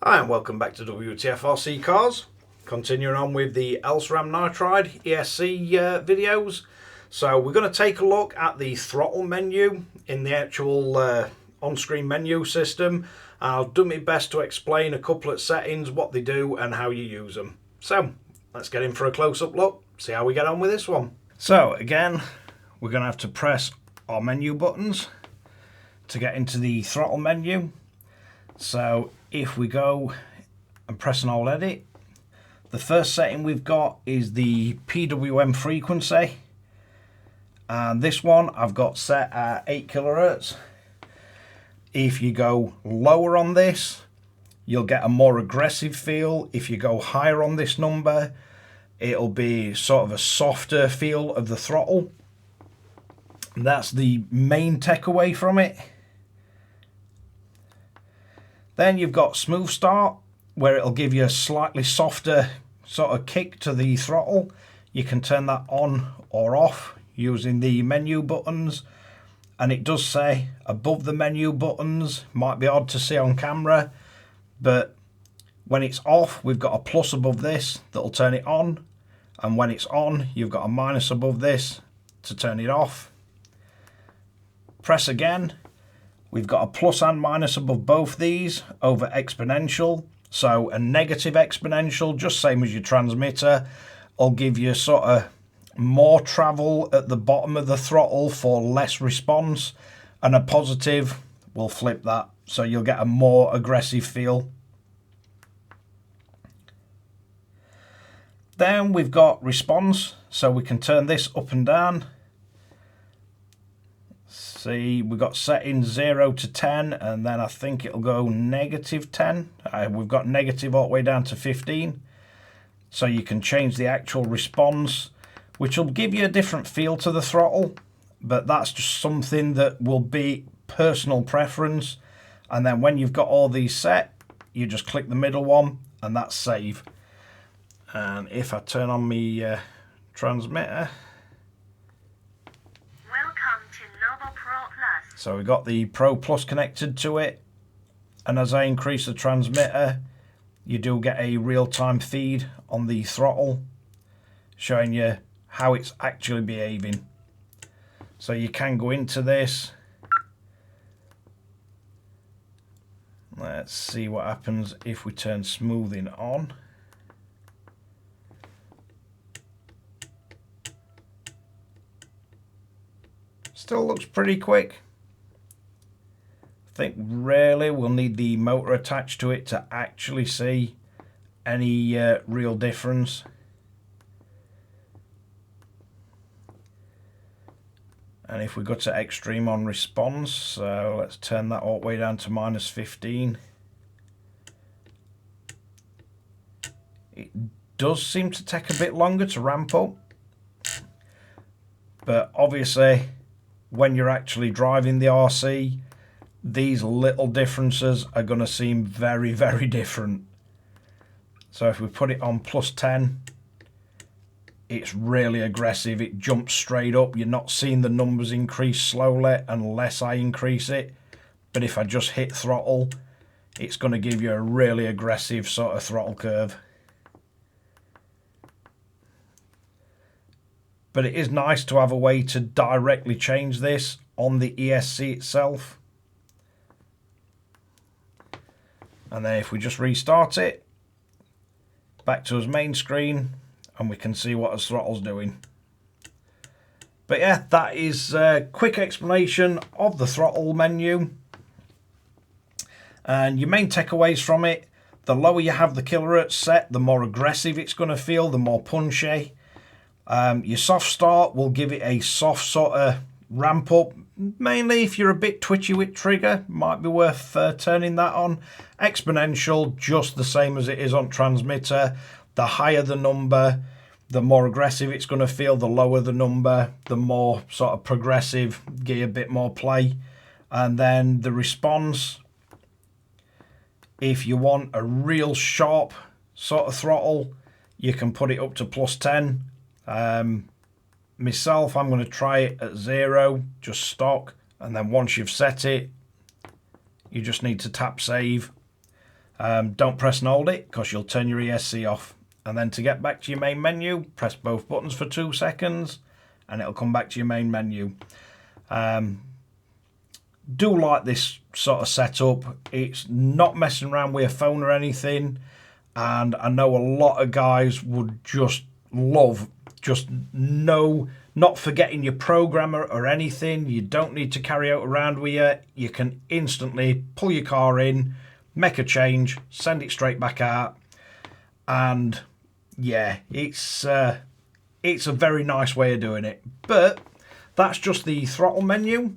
Hi and welcome back to Wtf Rc Cars. Continuing on with the Elceram Nitride ESC videos. So we're going to take a look at the throttle menu in the actual on-screen menu system. I'll do my best to explain a couple of settings, what they do and how you use them. So let's get in for a close-up look, see how we get on with this one. So again, we're going to have to press our menu buttons to get into the throttle menu. So if we go and press an old edit, the first setting we've got is the PWM frequency, and this one I've got set at 8 kHz. If you go lower on this, you'll get a more aggressive feel. If you go higher on this number, it'll be sort of a softer feel of the throttle. And that's the main takeaway from it. Then you've got smooth start, where it'll give you a slightly softer sort of kick to the throttle. You can turn that on or off using the menu buttons, and it does say above the menu buttons. Might be odd to see on camera, but when it's off we've got a plus above this that'll turn it on, and when it's on you've got a minus above this to turn it off. Press again. We've got a plus and minus above both these over exponential. So a negative exponential, just same as your transmitter, will give you sort of more travel at the bottom of the throttle for less response, and a positive will flip that, so you'll get a more aggressive feel. Then we've got response, so we can turn this up and down. See, we've got settings 0 to 10, and then I think it'll go negative 10. We've got negative all the way down to 15. So you can change the actual response, which will give you a different feel to the throttle, but that's just something that will be personal preference. And then when you've got all these set, you just click the middle one, and that's save. And if I turn on my transmitter, so we've got the Pro Plus connected to it, and as I increase the transmitter, you do get a real-time feed on the throttle showing you how it's actually behaving. So you can go into this. Let's see what happens if we turn smoothing on. Still looks pretty quick. I think really we'll need the motor attached to it to actually see any real difference. And if we go to extreme on response, so let's turn that all the way down to minus 15. It does seem to take a bit longer to ramp up, but obviously when you're actually driving the RC, these little differences are going to seem very, very different. So if we put it on plus 10, it's really aggressive. It jumps straight up. You're not seeing the numbers increase slowly unless I increase it. But if I just hit throttle, it's going to give you a really aggressive sort of throttle curve. But it is nice to have a way to directly change this on the ESC itself. And then if we just restart it, back to his main screen, and we can see what his throttle's doing. But yeah, that is a quick explanation of the throttle menu. And your main takeaways from it: the lower you have the kilohertz set, the more aggressive it's going to feel, the more punchy. Your soft start will give it a soft sort of ramp up. Mainly if you're a bit twitchy with trigger, might be worth turning that on. Exponential, just the same as it is on transmitter. The higher the number, the more aggressive it's going to feel. The lower the number, the more sort of progressive, give you a bit more play. And then the response, if you want a real sharp sort of throttle, you can put it up to plus 10. Myself, I'm going to try it at 0, just stock, and then once you've set it, you just need to tap save. Don't press and hold it because you'll turn your ESC off. And then to get back to your main menu, press both buttons for 2 seconds and it'll come back to your main menu. Do like this sort of setup. It's not messing around with a phone or anything, and I know a lot of guys would just love not forgetting your programmer or anything. You don't need to carry out around with you. You can instantly pull your car in, make a change, send it straight back out, and yeah, it's a very nice way of doing it. But that's just the throttle menu.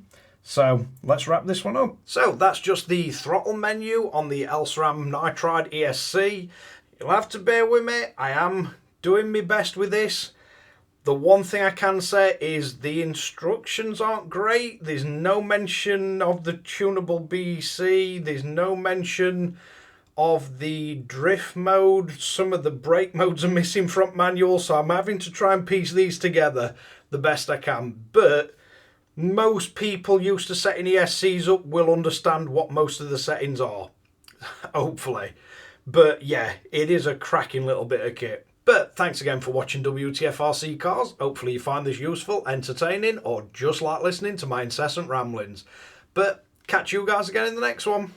So let's wrap this one up. So that's just the throttle menu on the Elceram Nitride ESC. You'll have to bear with me. I am doing my best with this. The one thing I can say is the instructions aren't great. There's no mention of the tunable BEC. There's no mention of the drift mode. Some of the brake modes are missing from manual, so I'm having to try and piece these together the best I can. But most people used to setting ESCs up will understand what most of the settings are, hopefully. But yeah, it is a cracking little bit of kit. But thanks again for watching Wtf Rc Cars. Hopefully you find this useful, entertaining, or just like listening to my incessant ramblings. But catch you guys again in the next one.